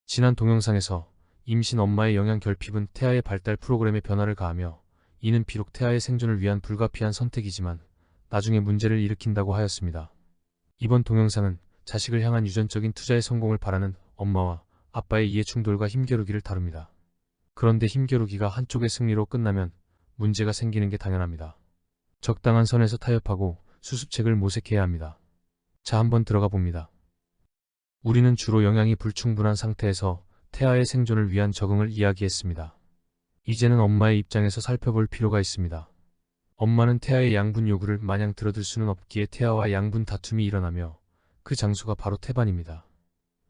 지난 동영상에서 임신 엄마의 영양 결핍은 태아의 발달 프로그램에 변화를 가하며 이는 비록 태아의 생존을 위한 불가피한 선택이지만 나중에 문제를 일으킨다고 하였습니다. 이번 동영상은 자식을 향한 유전적인 투자의 성공을 바라는 엄마와 아빠의 이해충돌과 힘겨루기를 다룹니다. 그런데 힘겨루기가 한쪽의 승리로 끝나면 문제가 생기는 게 당연합니다. 적당한 선에서 타협하고 수습책을 모색해야 합니다. 자, 한번 들어가 봅니다. 우리는 주로 영양이 불충분한 상태에서 태아의 생존을 위한 적응을 이야기했습니다. 이제는 엄마의 입장에서 살펴볼 필요가 있습니다. 엄마는 태아의 양분 요구를 마냥 들어줄 수는 없기에 태아와 양분 다툼이 일어나며 그 장소가 바로 태반입니다.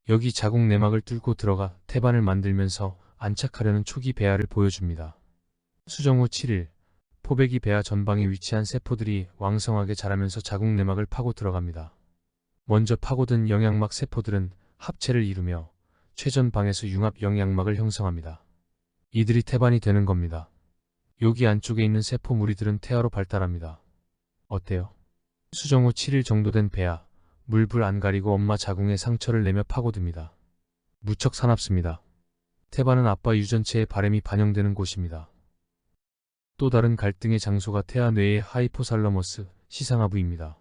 여기 자궁 내막을 뚫고 들어가 태반을 만들면서 안착하려는 초기 배아를 보여줍니다. 수정 후 7일, 포배기 배아 전방에 위치한 세포들이 왕성하게 자라면서 자궁 내막을 파고 들어갑니다. 먼저 파고든 영양막 세포들은 합체를 이루며 최전방에서 융합 영양막을 형성합니다. 이들이 태반이 되는 겁니다. 여기 안쪽에 있는 세포 무리들은 태아로 발달합니다. 어때요? 수정 후 7일 정도 된 배아, 물불 안 가리고 엄마 자궁에 상처를 내며 파고듭니다. 무척 사납습니다. 태반은 아빠 유전체의 바램이 반영되는 곳입니다. 또 다른 갈등의 장소가 태아 뇌의 하이포살러머스, 시상하부입니다.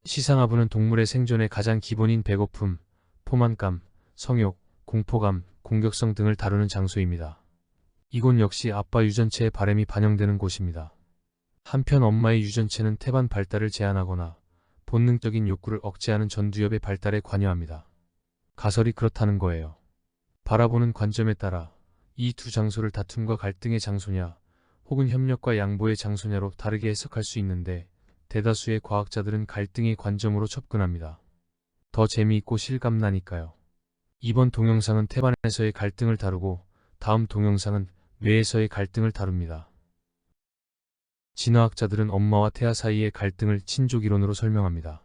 시상하부는 동물의 생존의 가장 기본인 배고픔, 포만감, 성욕, 공포감, 공격성 등을 다루는 장소입니다. 이곳 역시 아빠 유전체의 바램이 반영되는 곳입니다. 한편 엄마의 유전체는 태반 발달을 제한하거나 본능적인 욕구를 억제하는 전두엽의 발달에 관여합니다. 가설이 그렇다는 거예요. 바라보는 관점에 따라 이 두 장소를 다툼과 갈등의 장소냐 혹은 협력과 양보의 장소냐로 다르게 해석할 수 있는데 대다수의 과학자들은 갈등의 관점으로 접근합니다. 더 재미있고 실감나니까요. 이번 동영상은 태반에서의 갈등을 다루고 다음 동영상은 뇌에서의 갈등을 다룹니다. 진화학자들은 엄마와 태아 사이의 갈등을 친족이론으로 설명합니다.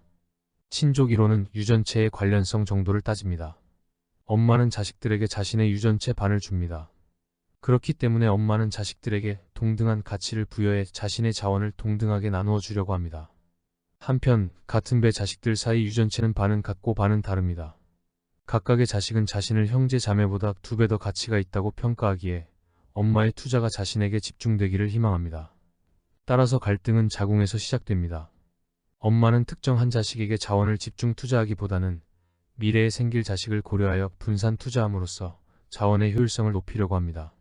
친족이론은 유전체의 관련성 정도를 따집니다. 엄마는 자식들에게 자신의 유전체 반을 줍니다. 그렇기 때문에 엄마는 자식들에게 동등한 가치를 부여해 자신의 자원을 동등하게 나누어 주려고 합니다. 한편 같은 배 자식들 사이 유전체는 반은 같고 반은 다릅니다. 각각의 자식은 자신을 형제 자매보다 2배 더 가치가 있다고 평가하기에 엄마의 투자가 자신에게 집중되기를 희망합니다. 따라서 갈등은 자궁에서 시작됩니다. 엄마는 특정 한 자식에게 자원을 집중 투자하기보다는 미래에 생길 자식을 고려하여 분산 투자함으로써 자원의 효율성을 높이려고 합니다.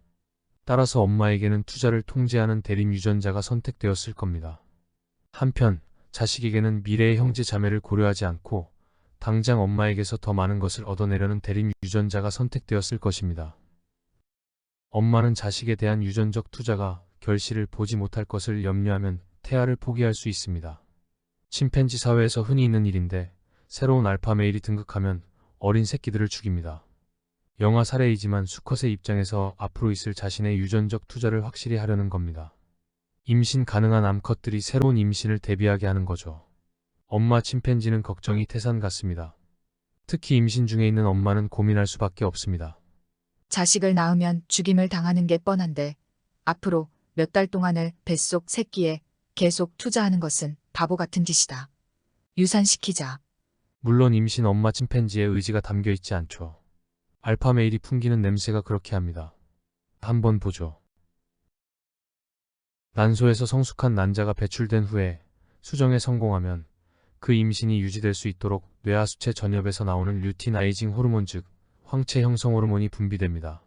따라서 엄마에게는 투자를 통제하는 대림 유전자가 선택되었을 겁니다. 한편 자식에게는 미래의 형제 자매를 고려하지 않고 당장 엄마에게서 더 많은 것을 얻어내려는 대림 유전자가 선택되었을 것입니다. 엄마는 자식에 대한 유전적 투자가 결실을 보지 못할 것을 염려하면 태아를 포기할 수 있습니다. 침팬지 사회에서 흔히 있는 일인데 새로운 알파 메일이 등극하면 어린 새끼들을 죽입니다. 영화 사례이지만 수컷의 입장에서 앞으로 있을 자신의 유전적 투자를 확실히 하려는 겁니다. 임신 가능한 암컷들이 새로운 임신을 대비하게 하는 거죠. 엄마 침팬지는 걱정이 태산 같습니다. 특히 임신 중에 있는 엄마는 고민할 수밖에 없습니다. 자식을 낳으면 죽임을 당하는 게 뻔한데 앞으로 몇 달 동안을 뱃속 새끼에 계속 투자하는 것은 바보 같은 짓이다. 유산시키자. 물론 임신 엄마 침팬지의 의지가 담겨 있지 않죠. 알파 메일이 풍기는 냄새가 그렇게 합니다. 한번 보죠. 난소에서 성숙한 난자가 배출된 후에 수정에 성공하면 그 임신이 유지될 수 있도록 뇌하수체 전엽에서 나오는 류티나이징 호르몬 즉 황체 형성 호르몬이 분비됩니다.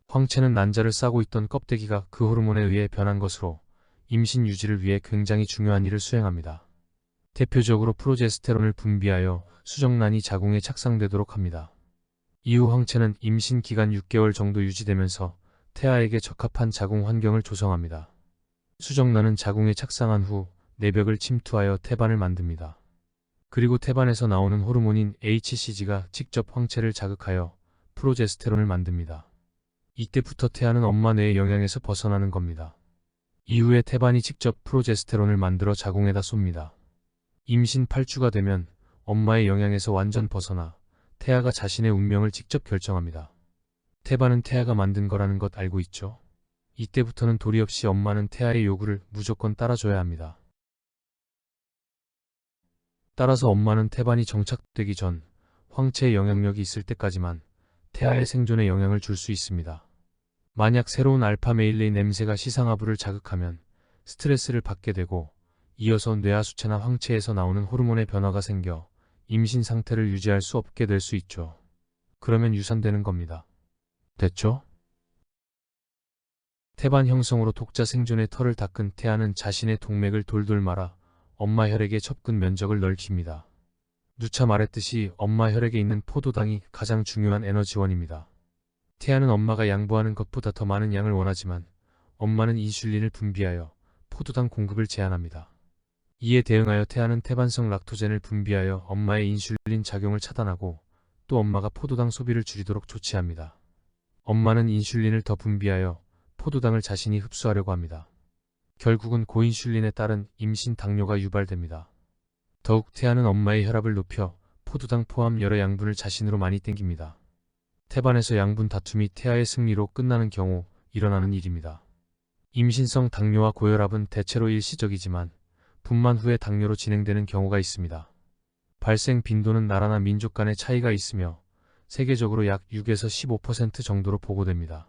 황체는 난자를 싸고 있던 껍데기가 그 호르몬에 의해 변한 것으로 임신 유지를 위해 굉장히 중요한 일을 수행합니다. 대표적으로 프로제스테론을 분비하여 수정란이 자궁에 착상되도록 합니다. 이후 황체는 임신 기간 6개월 정도 유지되면서 태아에게 적합한 자궁 환경을 조성합니다. 수정란은 자궁에 착상한 후 내벽을 침투하여 태반을 만듭니다. 그리고 태반에서 나오는 호르몬인 HCG가 직접 황체를 자극하여 프로제스테론을 만듭니다. 이때부터 태아는 엄마 뇌의 영향에서 벗어나는 겁니다. 이후에 태반이 직접 프로제스테론을 만들어 자궁에다 쏩니다. 임신 8주가 되면 엄마의 영향에서 완전 벗어나 태아가 자신의 운명을 직접 결정합니다. 태반은 태아가 만든 거라는 것 알고 있죠? 이때부터는 도리 없이 엄마는 태아의 요구를 무조건 따라줘야 합니다. 따라서 엄마는 태반이 정착되기 전 황체의 영향력이 있을 때까지만 태아의 생존에 영향을 줄 수 있습니다. 만약 새로운 알파 메일레의 냄새가 시상하부를 자극하면 스트레스를 받게 되고 이어서 뇌하수체나 황체에서 나오는 호르몬의 변화가 생겨 임신 상태를 유지할 수 없게 될 수 있죠. 그러면 유산되는 겁니다. 됐죠? 태반 형성으로 독자 생존의 털을 닦은 태아는 자신의 동맥을 돌돌 말아 엄마 혈액의 접근 면적을 넓힙니다. 누차 말했듯이 엄마 혈액에 있는 포도당이 가장 중요한 에너지원입니다. 태아는 엄마가 양보하는 것보다 더 많은 양을 원하지만 엄마는 인슐린을 분비하여 포도당 공급을 제한합니다. 이에 대응하여 태아는 태반성 락토젠을 분비하여 엄마의 인슐린 작용을 차단하고 또 엄마가 포도당 소비를 줄이도록 조치합니다. 엄마는 인슐린을 더 분비하여 포도당을 자신이 흡수하려고 합니다. 결국은 고인슐린에 따른 임신 당뇨가 유발됩니다. 더욱 태아는 엄마의 혈압을 높여 포도당 포함 여러 양분을 자신으로 많이 땡깁니다. 태반에서 양분 다툼이 태아의 승리로 끝나는 경우 일어나는 일입니다. 임신성 당뇨와 고혈압은 대체로 일시적이지만 분만 후에 당뇨로 진행되는 경우가 있습니다. 발생 빈도는 나라나 민족 간의 차이가 있으며 세계적으로 약 6에서 15% 정도로 보고됩니다.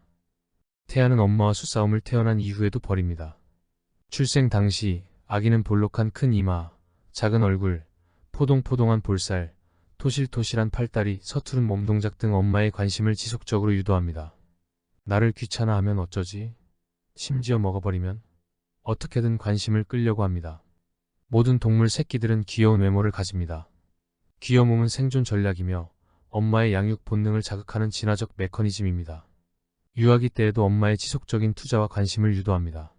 태아는 엄마와 수싸움을 태어난 이후에도 벌입니다. 출생 당시 아기는 볼록한 큰 이마, 작은 얼굴, 포동포동한 볼살, 토실토실한 팔다리, 서투른 몸동작 등 엄마의 관심을 지속적으로 유도합니다. 나를 귀찮아하면 어쩌지? 심지어 먹어버리면? 어떻게든 관심을 끌려고 합니다. 모든 동물 새끼들은 귀여운 외모를 가집니다. 귀여움은 생존 전략이며 엄마의 양육 본능을 자극하는 진화적 메커니즘입니다. 유아기 때에도 엄마의 지속적인 투자와 관심을 유도합니다.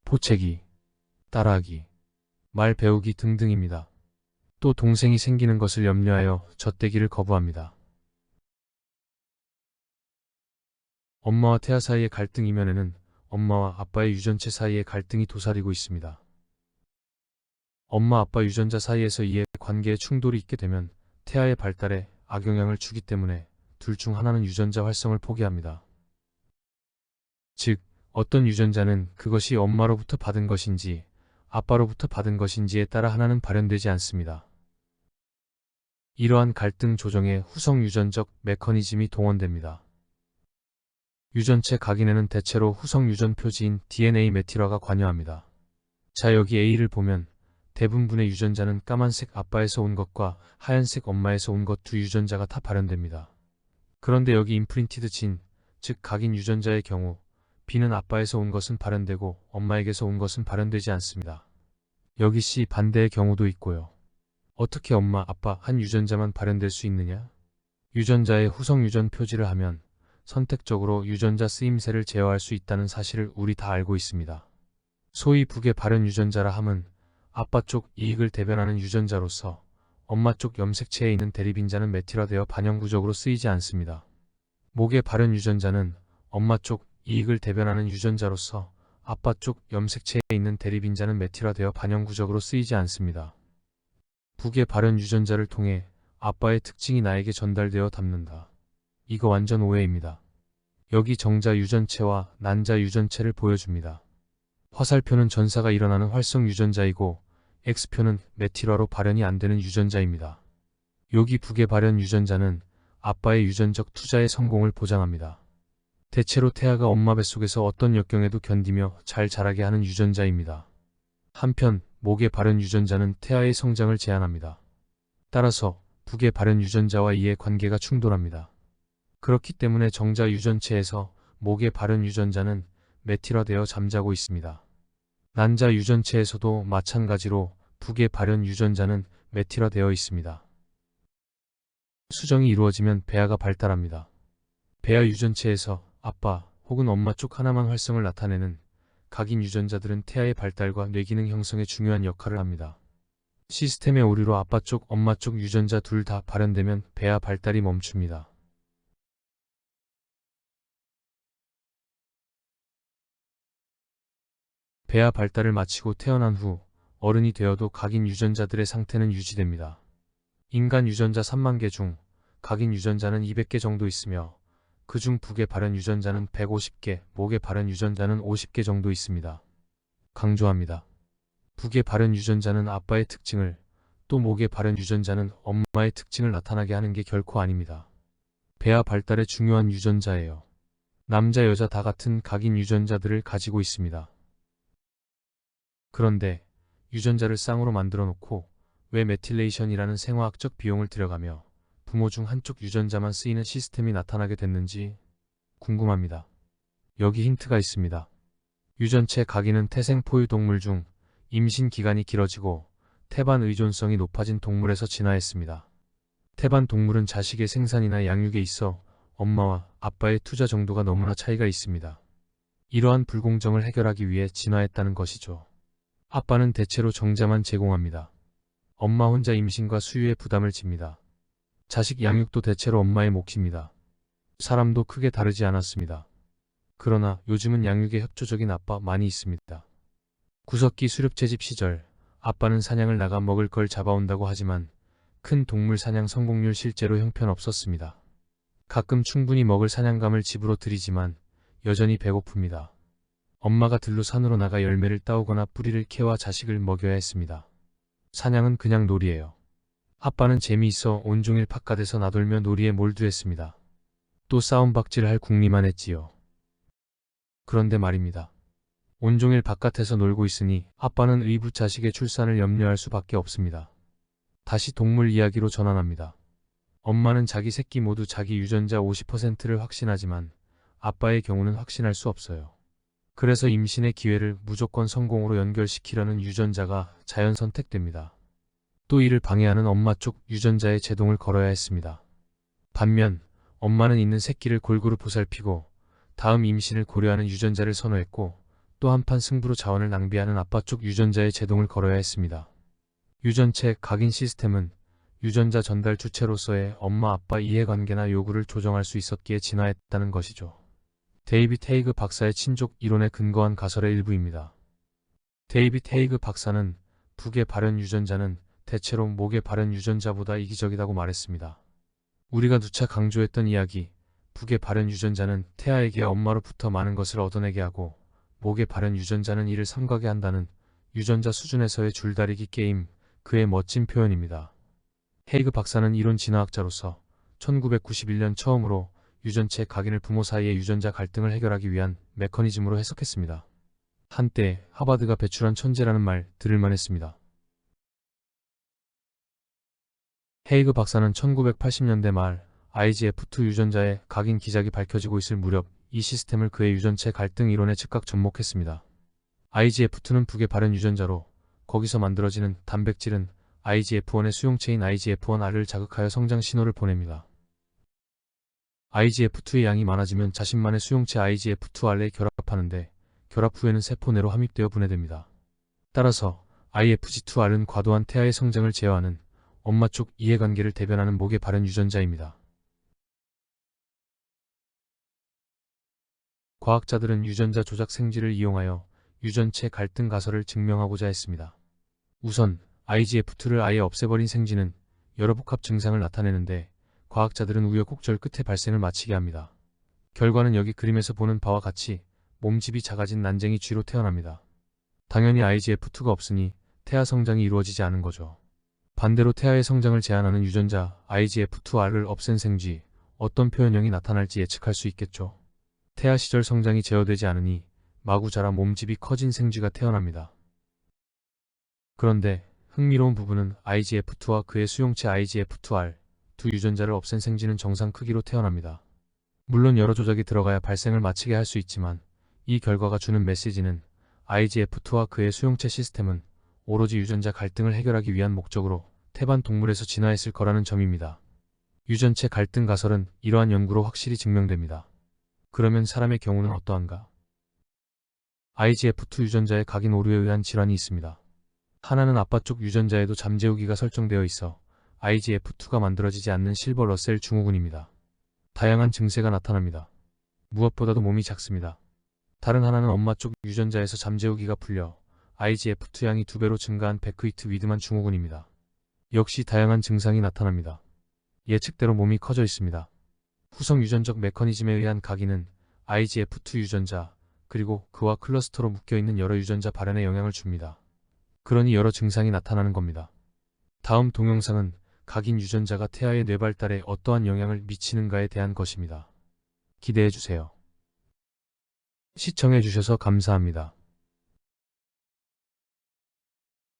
포채기, 따라하기, 말 배우기 등등입니다. 또 동생이 생기는 것을 염려하여 젖대기를 거부합니다. 엄마와 태아 사이의 갈등 이면에는 엄마와 아빠의 유전체 사이의 갈등이 도사리고 있습니다. 엄마 아빠 유전자 사이에서 이해 관계에 충돌이 있게 되면 태아의 발달에 악영향을 주기 때문에 둘 중 하나는 유전자 활성을 포기합니다. 즉, 어떤 유전자는 그것이 엄마로부터 받은 것인지 아빠로부터 받은 것인지에 따라 하나는 발현되지 않습니다. 이러한 갈등 조정에 후성 유전적 메커니즘이 동원됩니다. 유전체 각인에는 대체로 후성 유전 표지인 DNA 메틸화가 관여합니다. 자, 여기 A를 보면 대부분의 유전자는 까만색 아빠에서 온 것과 하얀색 엄마에서 온 것 두 유전자가 다 발현됩니다. 그런데 여기 임프린티드 진, 즉 각인 유전자의 경우 B는 아빠에서 온 것은 발현되고 엄마에게서 온 것은 발현되지 않습니다. 여기 C 반대의 경우도 있고요. 어떻게 엄마, 아빠 한 유전자만 발현될 수 있느냐? 유전자의 후성 유전 표지를 하면 선택적으로 유전자 쓰임새를 제어할 수 있다는 사실을 우리 다 알고 있습니다. 소위 북의 발현 유전자라 함은 아빠 쪽 이익을 대변하는 유전자로서 엄마 쪽 염색체에 있는 대립인자는 메틸화되어 반영구적으로 쓰이지 않습니다. 목의 발현 유전자는 엄마 쪽 이익을 대변하는 유전자로서 아빠 쪽 염색체에 있는 대립인자는 메틸화되어 반영구적으로 쓰이지 않습니다. 북의 발현 유전자를 통해 아빠의 특징이 나에게 전달되어 담는다. 이거 완전 오해입니다. 여기 정자 유전체와 난자 유전체를 보여줍니다. 화살표는 전사가 일어나는 활성 유전자이고 X표는 메틸화로 발현이 안 되는 유전자입니다. 여기 북의 발현 유전자는 아빠의 유전적 투자의 성공을 보장합니다. 대체로 태아가 엄마 뱃속에서 어떤 역경에도 견디며 잘 자라게 하는 유전자입니다. 한편 목의 발현 유전자는 태아의 성장을 제한합니다. 따라서 북의 발현 유전자와 이의 관계가 충돌합니다. 그렇기 때문에 정자 유전체에서 목의 발현 유전자는 메틸화되어 잠자고 있습니다. 난자 유전체에서도 마찬가지로 북의 발현 유전자는 메틸화되어 있습니다. 수정이 이루어지면 배아가 발달합니다. 배아 유전체에서 아빠 혹은 엄마 쪽 하나만 활성을 나타내는 각인 유전자들은 태아의 발달과 뇌기능 형성에 중요한 역할을 합니다. 시스템의 오류로 아빠 쪽, 엄마 쪽 유전자 둘 다 발현되면 배아 발달이 멈춥니다. 배아 발달을 마치고 태어난 후 어른이 되어도 각인 유전자들의 상태는 유지됩니다. 인간 유전자 3만 개 중 각인 유전자는 200개 정도 있으며 그중 북의 발현 유전자는 150개, 목의 발현 유전자는 50개 정도 있습니다. 강조합니다. 북의 발현 유전자는 아빠의 특징을, 또 목의 발현 유전자는 엄마의 특징을 나타나게 하는 게 결코 아닙니다. 배아 발달에 중요한 유전자예요. 남자 여자 다 같은 각인 유전자들을 가지고 있습니다. 그런데 유전자를 쌍으로 만들어 놓고 왜 메틸레이션이라는 생화학적 비용을 들여가며 부모 중 한쪽 유전자만 쓰이는 시스템이 나타나게 됐는지 궁금합니다. 여기 힌트가 있습니다. 유전체 각인은 태생 포유 동물 중 임신 기간이 길어지고 태반 의존성이 높아진 동물에서 진화했습니다. 태반 동물은 자식의 생산이나 양육에 있어 엄마와 아빠의 투자 정도가 너무나 차이가 있습니다. 이러한 불공정을 해결하기 위해 진화했다는 것이죠. 아빠는 대체로 정자만 제공합니다. 엄마 혼자 임신과 수유의 부담을 집니다. 자식 양육도 대체로 엄마의 몫입니다. 사람도 크게 다르지 않았습니다. 그러나 요즘은 양육에 협조적인 아빠 많이 있습니다. 구석기 수렵채집 시절 아빠는 사냥을 나가 먹을 걸 잡아온다고 하지만 큰 동물 사냥 성공률 실제로 형편없었습니다. 가끔 충분히 먹을 사냥감을 집으로 들이지만 여전히 배고픕니다. 엄마가 들로 산으로 나가 열매를 따오거나 뿌리를 캐와 자식을 먹여야 했습니다. 사냥은 그냥 놀이예요. 아빠는 재미있어 온종일 바깥에서 나돌며 놀이에 몰두했습니다. 또 싸움박질할 궁리만 했지요. 그런데 말입니다. 온종일 바깥에서 놀고 있으니 아빠는 의붓 자식의 출산을 염려할 수밖에 없습니다. 다시 동물 이야기로 전환합니다. 엄마는 자기 새끼 모두 자기 유전자 50%를 확신하지만 아빠의 경우는 확신할 수 없어요. 그래서 임신의 기회를 무조건 성공으로 연결시키려는 유전자가 자연 선택됩니다. 또 이를 방해하는 엄마 쪽 유전자에 제동을 걸어야 했습니다. 반면 엄마는 있는 새끼를 골고루 보살피고 다음 임신을 고려하는 유전자를 선호했고 또 한판 승부로 자원을 낭비하는 아빠 쪽 유전자에 제동을 걸어야 했습니다. 유전체 각인 시스템은 유전자 전달 주체로서의 엄마 아빠 이해관계나 요구를 조정할 수 있었기에 진화했다는 것이죠. 데이빗 헤이그 박사의 친족 이론에 근거한 가설의 일부입니다. 데이빗 헤이그 박사는 북의 발현 유전자는 대체로 목의 발현 유전자보다 이기적이라고 말했습니다. 우리가 누차 강조했던 이야기, 북의 발현 유전자는 태아에게 엄마로부터 많은 것을 얻어내게 하고 목의 발현 유전자는 이를 삼가게 한다는 유전자 수준에서의 줄다리기 게임, 그의 멋진 표현입니다. 헤이그 박사는 이론 진화학자로서 1991년 처음으로 유전체 각인을 부모 사이의 유전자 갈등을 해결하기 위한 메커니즘으로 해석했습니다. 한때 하버드가 배출한 천재라는 말 들을만 했습니다. 헤이그 박사는 1980년대 말 IGF2 유전자의 각인 기작이 밝혀지고 있을 무렵 이 시스템을 그의 유전체 갈등 이론에 즉각 접목했습니다. IGF2는 북의 발현 유전자로 거기서 만들어지는 단백질은 IGF1의 수용체인 IGF1R을 자극하여 성장 신호를 보냅니다. IGF2의 양이 많아지면 자신만의 수용체 IGF2R에 결합하는데 결합 후에는 세포 내로 함입되어 분해됩니다. 따라서 IFG2R은 과도한 태아의 성장을 제어하는 엄마 쪽 이해관계를 대변하는 목의 발현 유전자입니다. 과학자들은 유전자 조작 생쥐를 이용하여 유전체 갈등 가설을 증명하고자 했습니다. 우선 IGF2를 아예 없애버린 생쥐는 여러 복합 증상을 나타내는데 과학자들은 우여곡절 끝에 발생을 마치게 합니다. 결과는 여기 그림에서 보는 바와 같이 몸집이 작아진 난쟁이 쥐로 태어납니다. 당연히 IGF2가 없으니 태아 성장이 이루어지지 않은 거죠. 반대로 태아의 성장을 제한하는 유전자 IGF2R을 없앤 생쥐, 어떤 표현형이 나타날지 예측할 수 있겠죠. 태아 시절 성장이 제어되지 않으니 마구 자라 몸집이 커진 생쥐가 태어납니다. 그런데 흥미로운 부분은 IGF2와 그의 수용체 IGF2R, 두 유전자를 없앤 생쥐는 정상 크기로 태어납니다. 물론 여러 조작이 들어가야 발생을 마치게 할 수 있지만 이 결과가 주는 메시지는 IGF2와 그의 수용체 시스템은 오로지 유전자 갈등을 해결하기 위한 목적으로 태반 동물에서 진화했을 거라는 점입니다. 유전체 갈등 가설은 이러한 연구로 확실히 증명됩니다. 그러면 사람의 경우는 어떠한가? IGF2 유전자의 각인 오류에 의한 질환이 있습니다. 하나는 아빠 쪽 유전자에도 잠재우기가 설정되어 있어 IGF2가 만들어지지 않는 실버 러셀 증후군입니다. 다양한 증세가 나타납니다. 무엇보다도 몸이 작습니다. 다른 하나는 엄마 쪽 유전자에서 잠재우기가 풀려 IGF2 양이 2배로 증가한 베크위트 위드만 증후군입니다. 역시 다양한 증상이 나타납니다. 예측대로 몸이 커져 있습니다. 후성 유전적 메커니즘에 의한 각인은 IGF2 유전자, 그리고 그와 클러스터로 묶여있는 여러 유전자 발현에 영향을 줍니다. 그러니 여러 증상이 나타나는 겁니다. 다음 동영상은 각인 유전자가 태아의 뇌 발달에 어떠한 영향을 미치는가에 대한 것입니다. 기대해주세요. 시청해주셔서 감사합니다.